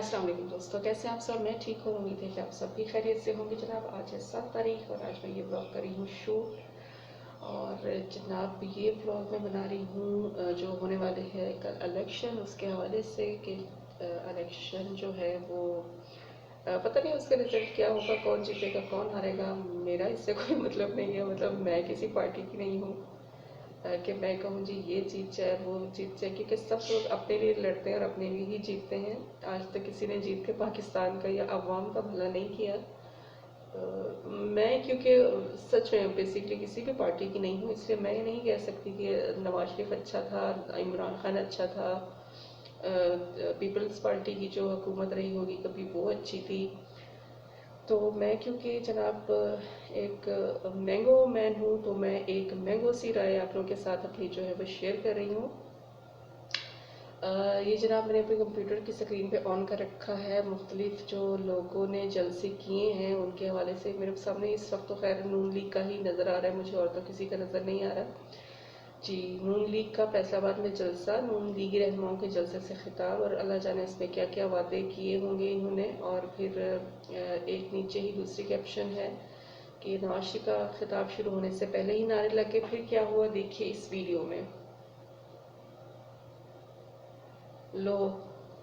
अस्सलाम वालेकुम दोस्तों, कैसे हैं आप सब। मैं ठीक हूँ, उम्मीद है कि आप सब भी खैरियत से होंगे। जनाब आज है 7 तारीख और आज मैं ये ब्लॉग कर रही हूँ शूट। और जनाब ये ब्लॉग मैं बना रही हूँ जो होने वाले हैं कल इलेक्शन, उसके हवाले से कि इलेक्शन जो है वो पता नहीं उसका रिजल्ट क्या होगा, कौन जीतेगा कौन हारेगा। मेरा इससे कोई मतलब नहीं है, मतलब मैं किसी पार्टी की नहीं हूँ कि मैं कहूँ जी ये जीत जाए वो जीत जाए, क्योंकि सब लोग अपने लिए लड़ते हैं और अपने लिए ही जीतते हैं। आज तक किसी ने जीत के पाकिस्तान का या अवाम का भला नहीं किया। मैं क्योंकि सच में बेसिकली किसी भी पार्टी की नहीं हूँ, इसलिए मैं ये नहीं कह सकती कि नवाज शरीफ अच्छा था, इमरान खान अच्छा था, पीपल्स पार्टी की जो हुकूमत रही होगी कभी वो अच्छी थी। तो मैं क्योंकि जनाब एक मैंगो मैन हूँ, तो मैं एक मैंगो सी राय आप लोगों के साथ अपनी जो है वो शेयर कर रही हूँ। ये जनाब मैंने अपने कंप्यूटर की स्क्रीन पे ऑन कर रखा है। मुख्तलिफ जो लोगों ने जलसे किए हैं उनके हवाले से मेरे सामने इस वक्त तो खैर नून लीग का ही नज़र आ रहा है मुझे, और तो किसी का नज़र नहीं आ रहा जी। नून लीग का फैसलाबाद में जलसा, नून लीगी रहनुमाओं के जलसे से खिताब, और अल्लाह जाने इसमें क्या क्या वादे किए होंगे इन्होंने। और फिर एक नीचे ही दूसरी कैप्शन है कि नवाज शरीफ का खिताब शुरू होने से पहले ही नारे लगे। फिर क्या हुआ देखिए इस वीडियो में। लो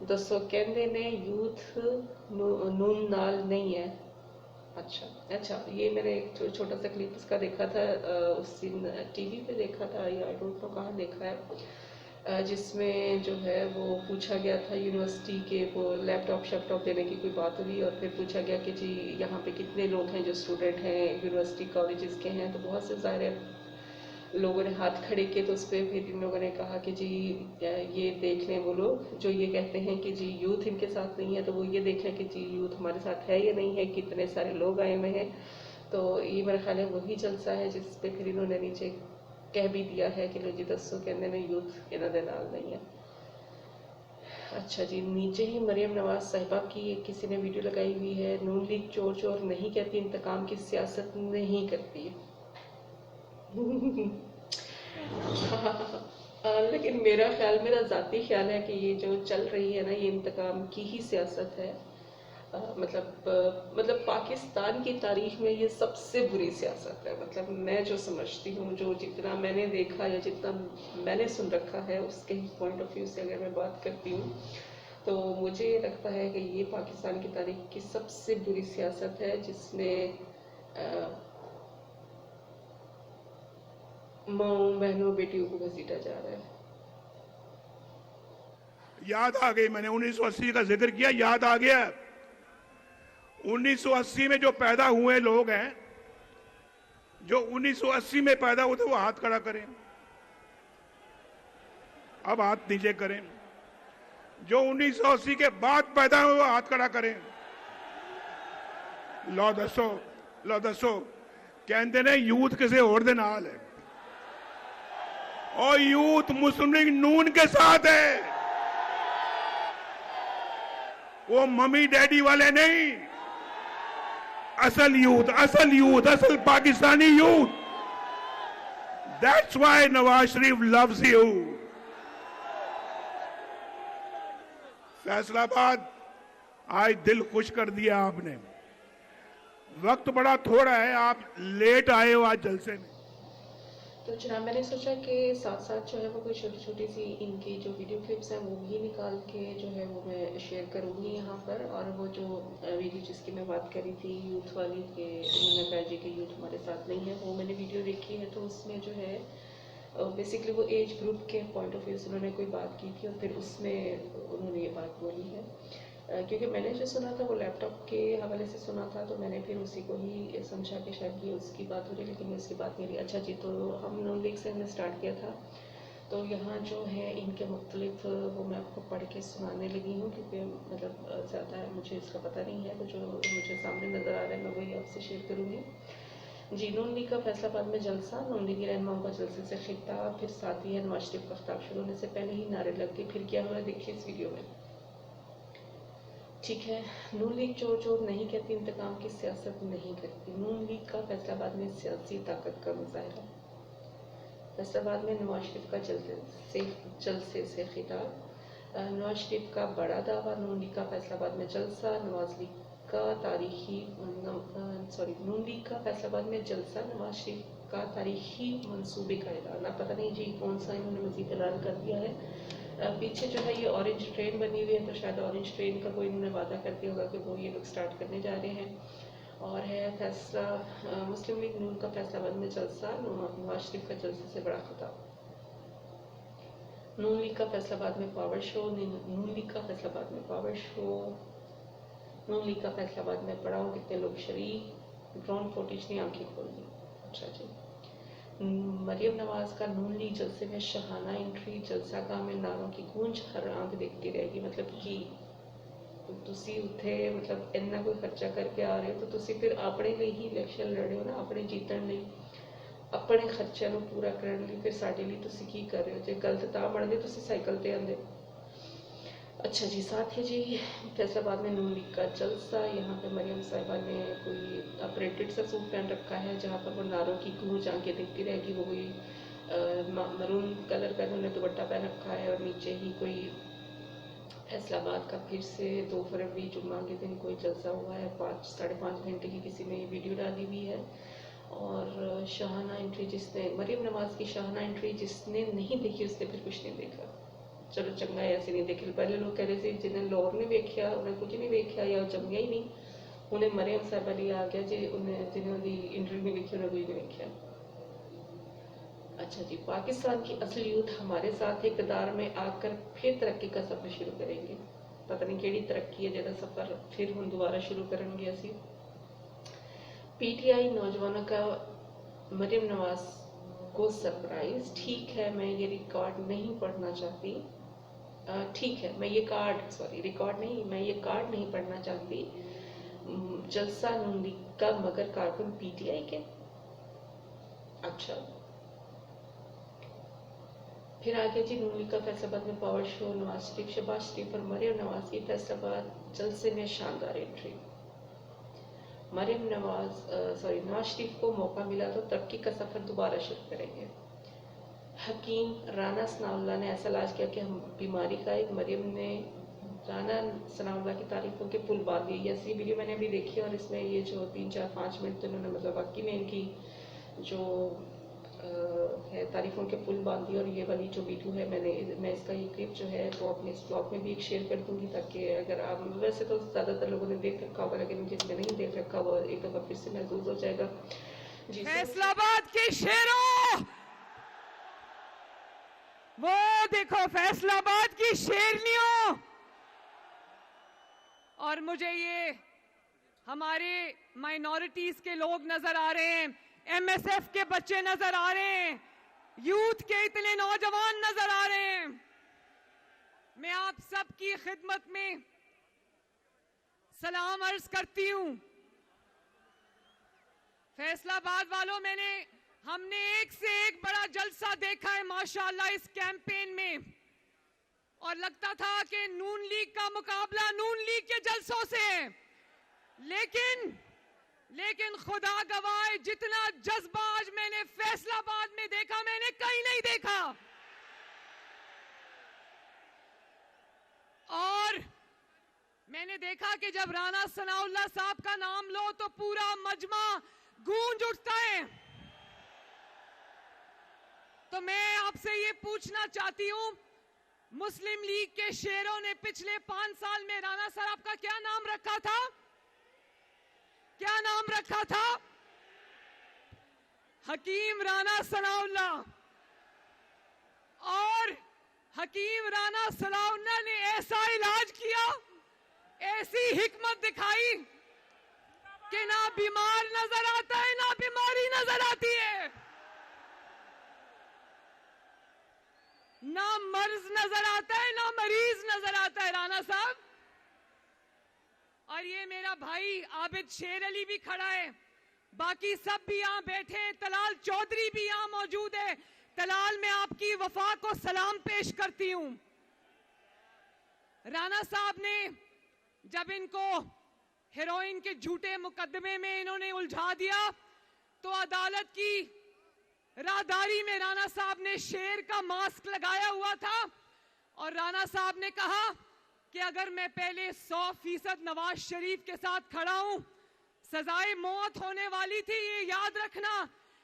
दसो कहते ने यूथ नून नाल नहीं है। अच्छा अच्छा, ये मैंने एक छोटा सा क्लिप इसका देखा था, उस दिन टीवी पे देखा था या आई डोंट नो कहाँ देखा है, जिसमें जो है वो पूछा गया था यूनिवर्सिटी के वो लैपटॉप शैपटॉप देने की कोई बात हुई, और फिर पूछा गया कि जी यहाँ पे कितने लोग हैं जो स्टूडेंट हैं यूनिवर्सिटी कॉलेजेस के हैं, तो बहुत से ज़ाहिर है लोगों ने हाथ खड़े किए। तो उस पर फिर इन लोगों ने कहा कि जी ये देख लें, वो लोग जो ये कहते हैं कि जी यूथ इनके साथ नहीं है, तो वो ये देख लें कि जी यूथ हमारे साथ है या नहीं है, कितने सारे लोग आए हुए हैं। तो ये मेरा ख्याल है वही जलसा है जिस पे फिर इन्होंने नीचे कह भी दिया है कि लो जी दसो कहने में यूथ इन्हों दे नाल नहीं है। अच्छा जी, नीचे ही मरियम नवाज साहिबा की किसी ने वीडियो लगाई हुई है, नून लीग चोर चोर नहीं कहती, इंतकाम की सियासत नहीं करती। लेकिन मेरा ख्याल, मेरा ज़ाती ख्याल है कि ये जो चल रही है ना ये इंतकाम की ही सियासत है। मतलब पाकिस्तान की तारीख में ये सबसे बुरी सियासत है। मतलब मैं जो समझती हूँ, जो जितना मैंने देखा या जितना मैंने सुन रखा है उसके ही पॉइंट ऑफ व्यू से अगर मैं बात करती हूँ, तो मुझे ये लगता है कि ये पाकिस्तान की तारीख की सबसे बुरी सियासत है, जिसमें माओ बहनों बेटियों को घसीटा जा रहा है। याद आ गई, मैंने 1980 का जिक्र किया, याद आ गया। 1980 में जो पैदा हुए लोग हैं, जो 1980 में पैदा हुए थे वो हाथ खड़ा करें, अब हाथ नीचे करें। जो 1980 के बाद पैदा हुए वो हाथ खड़ा करें। लो दसो, लो दसो कहते ने यूथ किसी और दे नाल है, और यूथ मुस्लिम लीग नून के साथ है। वो मम्मी डैडी वाले नहीं, असल यूथ, असल यूथ, असल Pakistani youth. That's why Nawaz Sharif loves you. Faisalabad आज दिल खुश कर दिया आपने। वक्त बड़ा थोड़ा है, आप लेट आए हो आज जलसे में। तो जनाब मैंने सोचा कि साथ साथ जो है वो कोई छोटी छोटी सी इनकी जो वीडियो क्लिप्स हैं वो भी निकाल के जो है वो मैं शेयर करूँगी यहाँ पर। और वो जो वीडियो जिसकी मैं बात करी थी यूथ वाली के, उन्होंने कहा जी कि यूथ हमारे साथ नहीं है, वो मैंने वीडियो देखी है। तो उसमें जो है बेसिकली वो एज ग्रुप के पॉइंट ऑफ व्यू से उन्होंने कोई बात की थी, और फिर उसमें उन्होंने ये बात बोली है। क्योंकि मैंने जो सुना था वो लैपटॉप के हवाले से सुना था, तो मैंने फिर उसी को ही समझा कि शायद ये उसकी बात हो रही है, लेकिन ये उसकी बात नहीं रही। अच्छा जी, तो हम नून लीग से हमने स्टार्ट किया था, तो यहाँ जो है इनके मुख्तलिफ वो मैं आपको पढ़ के सुनाने लगी हूँ, क्योंकि मतलब ज़्यादा मुझे इसका पता नहीं है, तो जो मुझे सामने नज़र आ रहा है मैं वही आपसे शेयर करूँगी जी। नून लीग का फैसलाबाद में जलसा, नून लीगी रहनुमाओं का जलसे से खिताब, फिर साथ ही है नवाज शरीफ का खिताब शुरू होने से पहले ही नारे लग गए। फिर क्या हुआ देखिए इस वीडियो में। ठीक है, नून लीग चोर चोर नहीं कहती, इंतकाम की सियासत नहीं करती। नून लीग का फैसलाबाद में सियासी ताकत का मुजाहरा। फैसलाबाद में नवाज शरीफ का जलसे से खिताब। नवाज शरीफ का बड़ा दावा, नून लीग का फैसलाबाद में जलसा, नवाज लीग का तारीखी नून लीग का फैसलाबाद में जलसा, नवाज शरीफ का तारीखी मंसूबे का ऐलान। अब पता नहीं जी कौन सा इन्होंने मजीद ऐलान कर दिया है। पीछे जो है ये ऑरेंज ट्रेन बनी हुई है, तो शायद ऑरेंज ट्रेन का कोई इन्होंने वादा कर दिया होगा कि वो ये लोग स्टार्ट करने जा रहे हैं। और है फैसला मुस्लिम लीग नून का फैसलाबाद में जलसा, नवाज शरीफ का जलसे से बड़ा खिताब। नून लीग का फैसलाबाद में पावर शो, नून लीग का फैसलाबाद में पावर शो, नून लीग का फैसलाबाद में पढ़ाओ कितने लोग शरीक, ड्रोन फुटेज ने आंखें खोल दी। अच्छा जी। मरियम नवाज का नून लीग जलसे में शहाना एंट्री, जलसा गाह में नारों की गूंज हर आंख देखती रहेगी। मतलब कि तुसी उत्थे मतलब इन्ना कोई खर्चा करके आ रहे हो तो तुसी फिर अपने लिए ही इलेक्शन लड़ रहे हो ना, अपने जीतन लिए, अपने खर्चों को पूरा करने लिए। फिर साडे लिए तुसी की कर रहे हो? जे गलत तां बनदे तुसी साइकिल ते आंदे। अच्छा जी, साथ है जी फैसलाबाद में नून लीग का जलसा। यहाँ पे मरियम साहिबा ने कोई अपरेटेड सा सूट पहन रखा है, जहाँ पर वो नारों की गूंज आंखें देखती रहेगी। वो कोई मरून कलर का उन्होंने दुपट्टा पहन रखा है, और नीचे ही कोई फैसलाबाद का फिर से 2 फरवरी जुम्मा के दिन कोई जलसा हुआ है। 5-5.5 घंटे की किसी ने ये वीडियो डाली हुई है। और शाहाना एंट्री, जिसने मरियम नवाज की शाहाना एंट्री जिसने नहीं देखी उसने फिर कुछ नहीं देखा। चलो चंगा है ऐसे नहीं देखे। पहले लोग कह रहे थे जिन्हें लाहौर नहीं देखा उन्हें कुछ नहीं देखा या जमिया ही नहीं, उन्हें मरियम साहब लिए आ गया जी, उन्हें जिन्होंने इंटरव्यू नहीं देखी उन्हें कोई नहीं देखा। अच्छा जी, पाकिस्तान की असली यूथ हमारे साथ इक़्तिदार में आकर फिर तरक्की का सफर शुरू करेंगे। पता नहीं केड़ी तरक्की है जिहदा सफर फिर हम दोबारा शुरू करेंगे असी। पीटीआई नौजवानों का मरियम नवाज को सरप्राइज। ठीक है मैं ये रिकॉर्ड नहीं पढ़ना चाहती, ठीक है मैं ये रिकॉर्ड नहीं, मैं ये कार्ड नहीं पढ़ना चाहती। जलसा नून लीग का मगर कारकुन पीटीआई के। अच्छा, फिर आगे जी नून लीग का फैसलाबाद में पावर शो, नवाज शरीफ, शहबाज शरीफ और मरियम नवाज की फैसलाबाद जलसे में शानदार एंट्री। नवाज शरीफ को मौका मिला तो तरक्की का सफर दोबारा शुरू करेंगे। हकीम राना सनाउल्लाह ने ऐसा इलाज किया कि हम बीमारी का एक, मरियम ने राना सनाउल्लाह की तारीफों के पुल बांध दिए। ऐसी वीडियो मैंने अभी देखी और इसमें ये जो 3-4-5 मिनट तो इन्होंने मतलब वाकई में इनकी जो है तारीफों के पुल बांध दिए। और ये वाली जो वीडियो है मैं इसका ये क्लिप जो है वो अपने इस ब्लॉग में भी एक शेयर कर दूंगी, ताकि अगर आप, वैसे तो ज़्यादातर लोगों ने देख रखा होगा लेकिन जिसने नहीं देख रखा वो एक दफ़ा फिर से महसूस हो जाएगा। जी, फैसलाबाद के शेरों, वो देखो फैसलाबाद की शेरनियों, और मुझे ये हमारे माइनॉरिटीज के लोग नजर आ रहे हैं, एमएसएफ के बच्चे नजर आ रहे हैं, यूथ के इतने नौजवान नजर आ रहे हैं। मैं आप सबकी खिदमत में सलाम अर्ज करती हूं। फैसलाबाद वालों, हमने एक से एक बड़ा जलसा देखा है माशाअल्लाह इस कैंपेन में, और लगता था कि नून लीग का मुकाबला नून लीग के जलसों से है। लेकिन खुदा गवाह, जितना जज्बा आज मैंने फैसलाबाद में देखा मैंने कहीं नहीं देखा। और मैंने देखा कि जब राना सनाउल्लाह साहब का नाम लो तो पूरा मजमा गूंज उठता है। तो मैं आपसे ये पूछना चाहती हूं, मुस्लिम लीग के शेरों ने पिछले 5 साल में राना साहब का क्या नाम रखा था? क्या नाम रखा था? हकीम राना सनाउल्लाह। और हकीम राना सनाउल्लाह ने ऐसा इलाज किया, ऐसी हिकमत दिखाई कि ना बीमार नजर आता है ना बीमारी नजर आती है, ना मर्ज नजर आता है ना मरीज नजर आता है राना साहब। और ये मेरा भाई आबिद शेर अली भी खड़ा है, बाकी सब भी यहां बैठे हैं, तलाल चौधरी भी यहां मौजूद है। तलाल, मैं आपकी वफा को सलाम पेश करती हूं। राना साहब ने जब इनको हेरोइन के झूठे मुकदमे में इन्होंने उलझा दिया तो अदालत की राहदारी में राणा साहब ने शेर का मास्क लगाया हुआ था और राणा साहब ने कहा कि अगर मैं पहले 100% नवाज शरीफ के साथ खड़ा हूं, सजाए मौत होने वाली थी, ये याद रखना।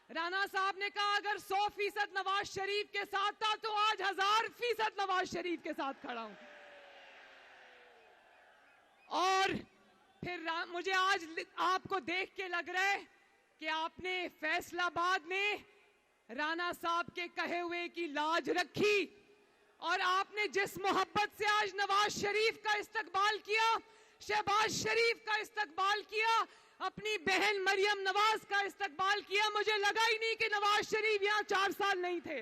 राणा साहब ने कहा अगर 100% नवाज शरीफ के साथ था तो आज 1000% नवाज शरीफ के साथ खड़ा हूं। और फिर मुझे आज आपको देख के लग रहा है कि आपने फैसलाबाद में राणा साहब के कहे हुए की लाज रखी और आपने जिस मोहब्बत से आज नवाज शरीफ का इस्तकबाल किया, शहबाज शरीफ का इस्तकबाल किया, अपनी बहन मरियम नवाज का इस्तकबाल किया, मुझे लगा ही नहीं कि नवाज शरीफ यहां 4 साल नहीं थे।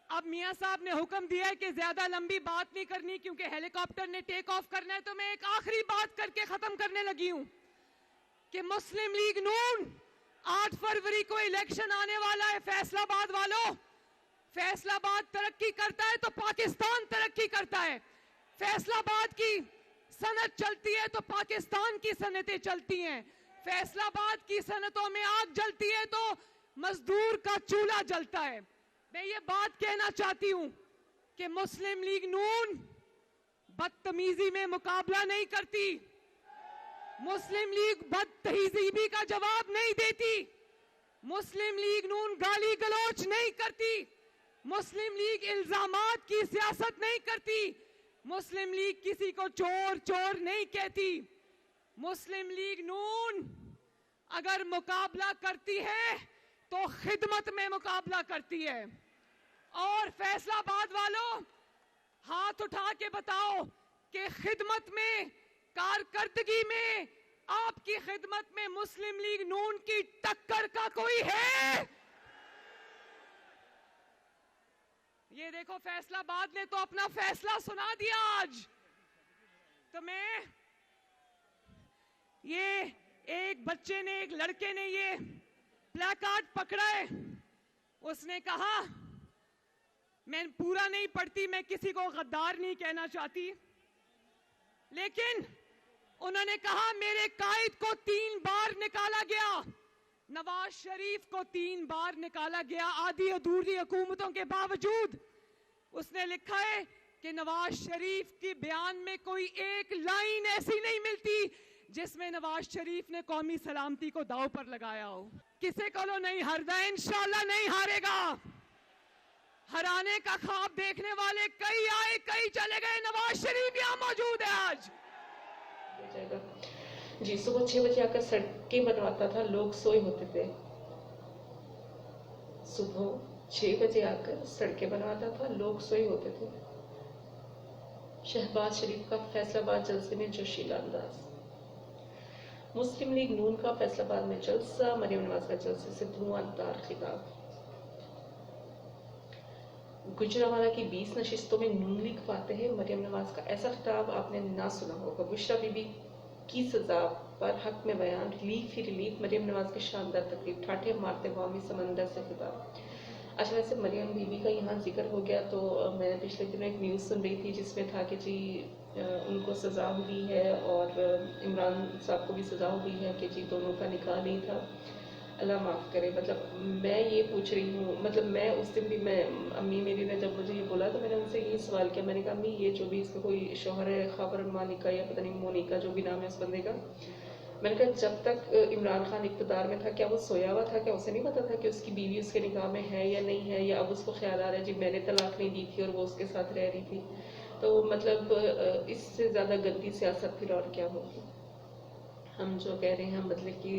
अब मियां साहब ने हुक्म दिया है कि ज्यादा लंबी बात नहीं करनी क्योंकि हेलीकॉप्टर ने टेक ऑफ करना है, तो मैं एक आखिरी बात करके खत्म करने लगी हूं कि मुस्लिम लीग नून 8 फरवरी को इलेक्शन आने वाला है। फैसलाबाद वालों, फैसलाबाद तरक्की करता है तो पाकिस्तान तरक्की करता है। फैसलाबाद की सनत चलती है तो पाकिस्तान की सनतें चलती हैं। फैसलाबाद की सनतों में आग जलती है तो मजदूर का चूल्हा जलता है। मैं ये बात कहना चाहती हूं कि मुस्लिम लीग नून बदतमीजी में मुकाबला नहीं करती, मुस्लिम लीग बदतहजीबी का जवाब नहीं देती, मुस्लिम लीग नून गाली गलौच नहीं करती, मुस्लिम लीग इल्जामात की सियासत नहीं करती, मुस्लिम लीग किसी को चोर चोर नहीं कहती। मुस्लिम लीग नून अगर मुकाबला करती है तो खिदमत में मुकाबला करती है। और फैसलाबाद वालों, हाथ उठा के बताओ कि खिदमत में, कारकर्दगी में, आपकी खिदमत में मुस्लिम लीग नून की टक्कर का कोई है? ये देखो, फैसलाबाद ने तो अपना फैसला सुना दिया आज। तो मैं, ये एक बच्चे ने, एक लड़के ने ये प्लेकार्ड पकड़ा है, उसने कहा, मैं पूरा नहीं पढ़ती, मैं किसी को गद्दार नहीं कहना चाहती, लेकिन उन्होंने कहा मेरे कायद को 3 बार निकाला गया, नवाज शरीफ को 3 बार निकाला गया आधी अधूरी हुकूमतों के बावजूद। उसने लिखा है कि नवाज शरीफ के बयान में कोई एक लाइन ऐसी नहीं मिलती जिसमें नवाज शरीफ ने कौमी सलामती को दांव पर लगाया हो। किसी को नहीं हारदा, इंशाल्लाह नहीं हारेगा। हराने का ख्वाब देखने वाले कई आए कई चले गए, नवाज शरीफ यहां मौजूद है आज। जी, सुबह 6 बजे आकर सड़कें बनवाता था, लोग सोए होते थे। सुबह 6 बजे आकर सड़कें बनवाता था, लोग सोए होते थे। शहबाज शरीफ का फैसलाबाद जलसे में जोशीला अंदाज, मुस्लिम लीग नून का फैसलाबाद में जलसा, मरियम नवाज का जलसे से धुआंधार खिताब। गुजरावाला की 20 नशिस्तों में नून लीग पाते हैं मरियम नवाज का ऐसा खिताब आपने ना सुना होगा। बुशरा बीबी की सजा पर हक में बयान, रिलीफ ही रिलीफ, मरियम नवाज की शानदार तकलीफ, ठाठे मारते वामी समंदर से खिताब। अच्छा, वैसे मरियम बीबी का यहाँ जिक्र हो गया तो मैंने पिछले दिनों एक न्यूज़ सुन रही थी जिसमें था कि जी उनको सज़ा हुई है और इमरान साहब को भी सज़ा हुई है कि जी दोनों का निकाह नहीं था। अल्लाह माफ़ करे। मतलब मैं ये पूछ रही हूँ, मतलब मैं उस दिन भी, मैं अम्मी मेरी ने जब मुझे ये बोला तो मैंने उनसे ये सवाल किया, मैंने कहा अम्मी ये जो भी इसका कोई शौहर है, खबर मालिका या पता नहीं मोनिका जो भी नाम है उस बंदे का, मैंने कहा जब तक इमरान खान इक़्तिदार में था क्या वो सोया हुआ था? क्या उसे नहीं पता था कि उसकी बीवी उसके निकाह में है या नहीं है? या अब उसको ख्याल आ रहा है जी मैंने तलाक नहीं दी थी और वो उसके साथ रह रही थी? तो मतलब इससे ज़्यादा गंदी सियासत फिर और क्या होगी? हम जो कह रहे हैं हम मतलब कि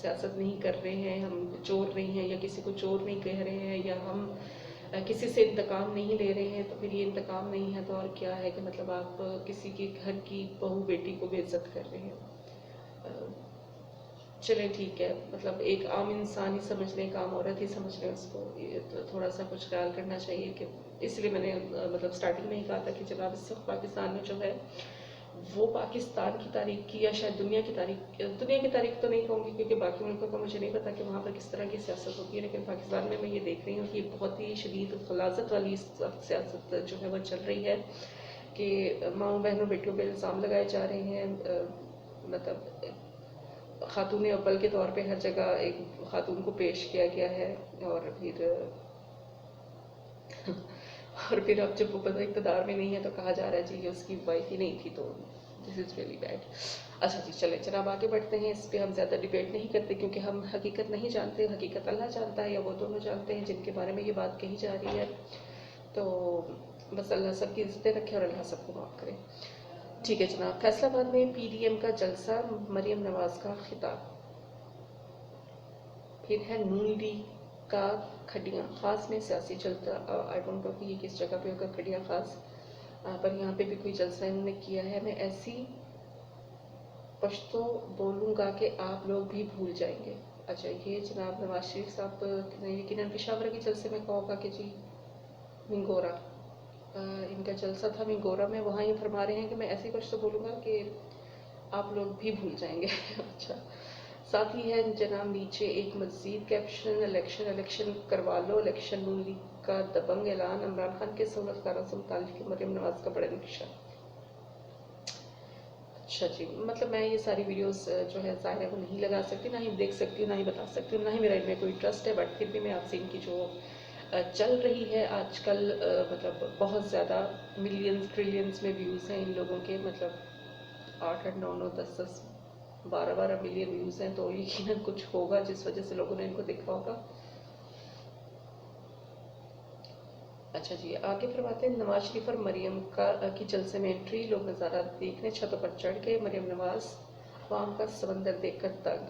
सियासत नहीं कर रहे हैं, हम चोर नहीं हैं या किसी को चोर नहीं कह रहे हैं, या हम किसी से इंतकाम नहीं ले रहे हैं, तो फिर ये इंतकाम नहीं है तो और क्या है कि मतलब आप किसी के घर की बहू बेटी को बेइज्जत कर रहे हैं। चले ठीक है, मतलब एक आम इंसान ही समझ लें, एक आम औरत ही समझ लें उसको, ये तो थोड़ा सा कुछ ख्याल करना चाहिए कि इसलिए मैंने मतलब स्टार्टिंग में ही कहा था कि जनाब इस वक्त पाकिस्तान में जो है वो पाकिस्तान की तारीख की या शायद दुनिया की तारीख तो नहीं कहूँगी क्योंकि बाकी मुल्कों का मुझे नहीं पता कि वहाँ पर किस तरह की सियासत होती है, लेकिन पाकिस्तान में मैं ये देख रही हूँ कि बहुत ही शदीद खलाजत वाली सियासत जो है वो चल रही है कि माओ बहनों बेटियों पर इल्ज़ाम लगाए जा रहे हैं। मतलब खातून अव्वल के तौर पे हर जगह एक खातून को पेश किया गया है, और फिर अब जब वो पता इक़्तिदार में नहीं है तो कहा जा रहा है जी ये उसकी वाइफ ही नहीं थी, तो दिस इज़ रियली बैड। अच्छा जी, चले जनाब आगे बढ़ते हैं। इस पे हम ज़्यादा डिबेट नहीं करते क्योंकि हम हकीकत नहीं जानते, हकीकत अल्लाह जानता है या वो दोनों जानते हैं जिनके बारे में ये बात कही जा रही है। तो बस अल्लाह सबकी इज्जतें रखे और अल्लाह सबको माफ़ करे। ठीक है जनाब, फैसलाबाद में PDM का जलसा, मरियम नवाज का खिताब। फिर है नून लीग का खडिया खास में सियासी जलसा। आई डोंट नो कि ये किस जगह पे होगा खडिया खास, पर यहाँ पे भी कोई जलसा इन्होंने किया है। मैं ऐसी पश्तो बोलूँगा कि आप लोग भी भूल जाएंगे। अच्छा, ये जनाब नवाज शरीफ साहब ने यकीनन पेशावर के जलसे में कहा होगा कि जी मिंगोरा, इनका जलसा था मिंगोरा में, वहाँ ये फरमा रहे हैं कि मैं ऐसी पश्तो बोलूँगा कि आप लोग भी भूल जाएंगे। अच्छा, साथ ही है जनाब नीचे एक मजीद कैप्शन, इलेक्शन करवा लो, इलेक्शन नून लीग का दबंग ऐलान, इमरान खान के सहूलतकारों से मुताल्लिक मरियम नवाज का बड़ा नक्शा। अच्छा जी, मतलब मैं ये सारी वीडियोस जो है ज़ाहिर है वो नहीं लगा सकती, ना ही देख सकती हूँ, ना ही बता सकती हूँ, ना ही मेरा इनमें कोई ट्रस्ट है, बट फिर भी मैं आपसे इनकी जो चल रही है आजकल, मतलब बहुत ज़्यादा मिलियंस ट्रिलियंस में व्यूज़ हैं इन लोगों के, मतलब 8-8, 9-9, 10-10, 12-12 मिलियन व्यूज़ हैं, तो यकीनन कुछ होगा जिस वजह से लोगों ने इनको देखा होगा। अच्छा जी, आगे फरमाते हैं नवाज शरीफ और मरियम की जलसे में एंट्री, लोग नज़ारा देखने छतों पर चढ़ गए, मरियम नवाज अवाम का समंदर देखकर तंग।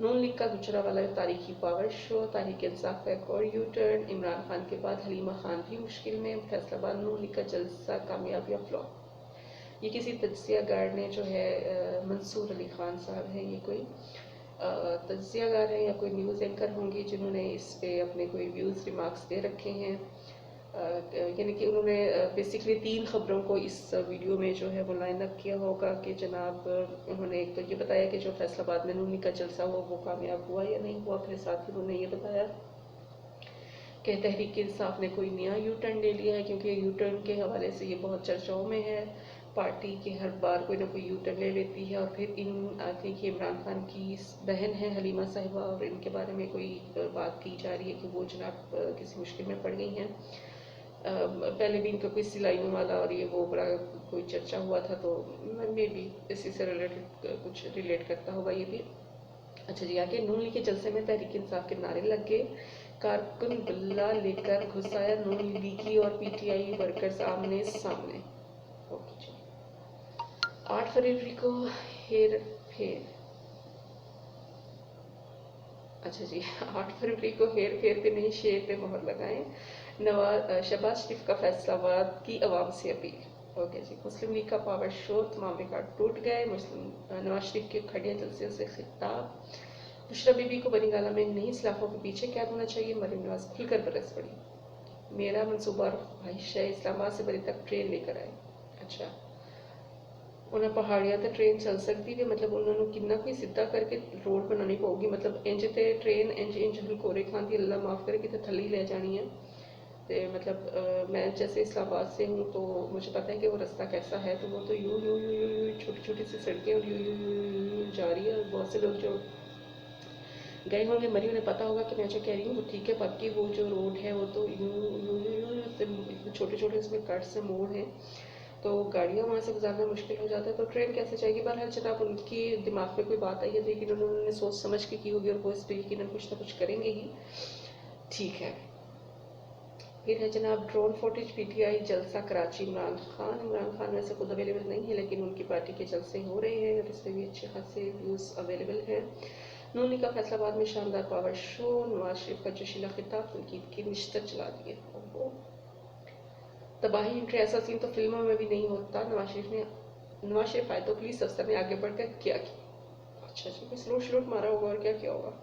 नून लीग का गुजरावाला में तारीखी पावर शो, तहरीक इंसाफ का एक और यू टर्न, इमरान खान के बाद हलीमा खान भी मुश्किल में, फैसलाबाद नून लीग का जलसा कामयाब या फ्लॉप। ये किसी तज्जियागार ने जो है मंसूर अली खान साहब है, ये कोई तज्जियागार हैं या कोई न्यूज़ एंकर होंगी जिन्होंने इस पे अपने कोई व्यूज़ रिमार्क्स दे रखे हैं। यानी कि उन्होंने बेसिकली 3 खबरों को इस वीडियो में जो है वो लाइन अप किया होगा कि जनाब उन्होंने एक तो ये बताया कि जो फैसलाबाद में नून लीग का जलसा हुआ वो कामयाब हुआ या नहीं हुआ, फिर साथ ही उन्होंने ये बताया कि तहरीक इंसाफ ने कोई नया यू टर्न ले लिया है, क्योंकि यू टर्न के हवाले से ये बहुत चर्चाओं में है, पार्टी की हर बार कोई ना कोई यू टर्न ले लेती है। और फिर आई थिंक इमरान खान की बहन है हलीमा साहिबा, और इनके बारे में कोई बात की जा रही है कि वो जनाब किसी मुश्किल में पड़ गई हैं। पहले भी इनका कोई सिलाइयों वाला और ये वो बड़ा कोई चर्चा हुआ था, तो मे बी इसी से रिलेटेड कुछ रिलेट करता होगा ये भी। अच्छा जी, आगे नून लीग के जलसे में तहरीक इंसाफ के नारे लग गए, कारकुन बल्ला लेकर घुस आया नून लीगी और PTI वर्कर्स आमने सामने। ओके जी, 8 फरवरी को हेर फेर। अच्छा जी, 8 फरवरी को हेर फेर पे नहीं शेर पे मोहर लगाएं, शहबाज शरीफ का फैसलाबाद की आवाम से अपील। ओके जी, मुस्लिम लीग का पावर शो, तमाम रिकॉर्ड टूट गए, नवाज शरीफ के खड़िया जलसे से खिताब, बुशरा बीबी को बनीगाला में नई इस्लाफों के पीछे क्या होना चाहिए, मरियम नवाज खुलकर बरस पड़ी, मेरा मनसूबा और ख्वाहिश है इस्लामाबाद से बरी तक ट्रेन लेकर आए। अच्छा, उन्हें पहाड़ियाँ तो ट्रेन चल सकती है, मतलब उन्होंने किन्ना कोई सीधा करके रोड बनानी पड़ेगी, मतलब इंज ते ट्रेन इंज हलकोरे खाती, अल्लाह माफ़ करे कि थल्ले ही ले जानी है। तो मतलब मैं जैसे इस्लामाबाद से हूँ तो मुझे पता है कि वो रास्ता कैसा है, तो वो तो यूँ यूँ यूँ यूँ यूँ छोटी छोटी सी सड़कें और यूँ यूँ यूँ यूँ जा रही है, और बहुत से लोग जो गए होंगे मरी उन्हें पता होगा कि मैं जो कह रही हूँ वो ठीक है, बाकी वो जो रोड है वो तो यूँ यूँ यूँ यूँ छोटे छोटे इसमें कट से मोड़ हैं, तो गाड़ियाँ वहाँ से गुजारना मुश्किल हो जाता है, तो ट्रेन कैसे जाएगी। बहरहाल जनाब उनकी दिमाग में कोई बात आई है, लेकिन उन्होंने सोच समझ के की होगी और वो इस पर यकीनन कुछ ना कुछ करेंगे ही। ठीक है, फिर है जनाब ड्रोन फुटेज PTI जलसा कराची, इमरान खान वैसे खुद अवेलेबल नहीं है, लेकिन उनकी पार्टी के जलसे हो रहे हैं और इसमें भी अच्छे खासे व्यूज़ अवेलेबल हैं। नून लीग का फैसलाबाद में शानदार पावर शो, नवाज शरीफ का जोशीला खिताब, तनकीद की निश्चित चला दिए। तबाही एंट्री, ऐसा सीन तो फिल्मों में भी नहीं होता। नवाज शरीफ आए तो पुलिस अफसर ने आगे बढ़कर क्या किया। अच्छा जी, स्लोट मारा होगा और क्या किया होगा।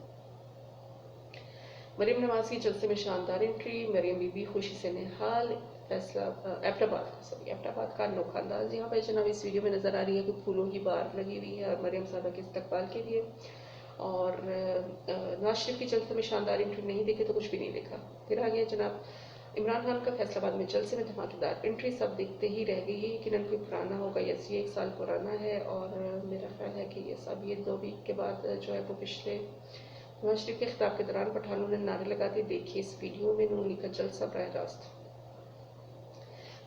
मरियम नवाज की जलसे में शानदार एंट्री, मरियम बीबी खुशी से निहाल, फैसला एबटाबाद का अनोखा अंदाज यहाँ पर जनाब इस वीडियो में नजर आ रही है कि फूलों की बार लगी हुई है और मरियम साहबा के इस्तकबाल के लिए। और नवाज शरीफ की जलसे में शानदार एंट्री नहीं देखे तो कुछ भी नहीं देखा। फिर आ गया जनाब इमरान खान का फैसलाबाद में जल्द से धमाकेदार एंट्री, सब देखते ही रह गई है। यकीनन कोई पुराना होगा, यस ये 1 साल पुराना है। और मेरा ख्याल है कि ये सब ये 2 वीक के बाद जो है वो पिछले नवाज शरीफ के खिताब के दौरान पठानों ने नारे लगाते देखिए इस वीडियो में नून लीग का जलसा बरह रास्त।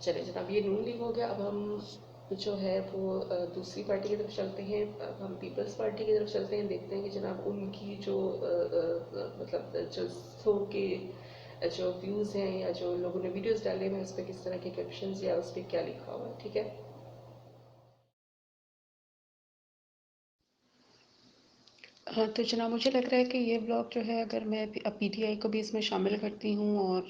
चले जनाब, ये नून लीग हो गया। अब हम जो है वो दूसरी पार्टी की तरफ चलते हैं। अब हम पीपल्स पार्टी की तरफ चलते हैं, देखते हैं कि जनाब उनकी जो मतलब जलसों के जो व्यूज़ हैं या जो लोगों ने वीडियोस डाले हैं उस पर किस तरह के कैप्शंस या उस पर क्या लिखा हुआ है। ठीक है, हाँ तो जनाब मुझे लग रहा है कि ये ब्लॉग जो है अगर मैं अब पीटीआई को भी इसमें शामिल करती हूँ और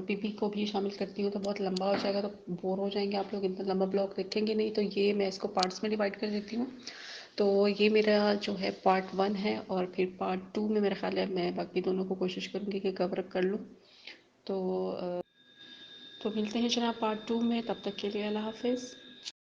पीपी को भी शामिल करती हूँ तो बहुत लंबा हो जाएगा, तो बोर हो जाएंगे आप लोग, इतना लंबा ब्लॉग देखेंगे नहीं। तो ये मैं इसको पार्ट्स में डिवाइड कर देती हूँ। तो ये मेरा जो है पार्ट 1 है और फिर पार्ट 2 में मेरा ख्याल है मैं बाकी दोनों को कोशिश करूँगी कि कवर कर लूँ। तो मिलते हैं जनाब पार्ट 2 में, तब तक के लिए अल्लाह हाफिज़।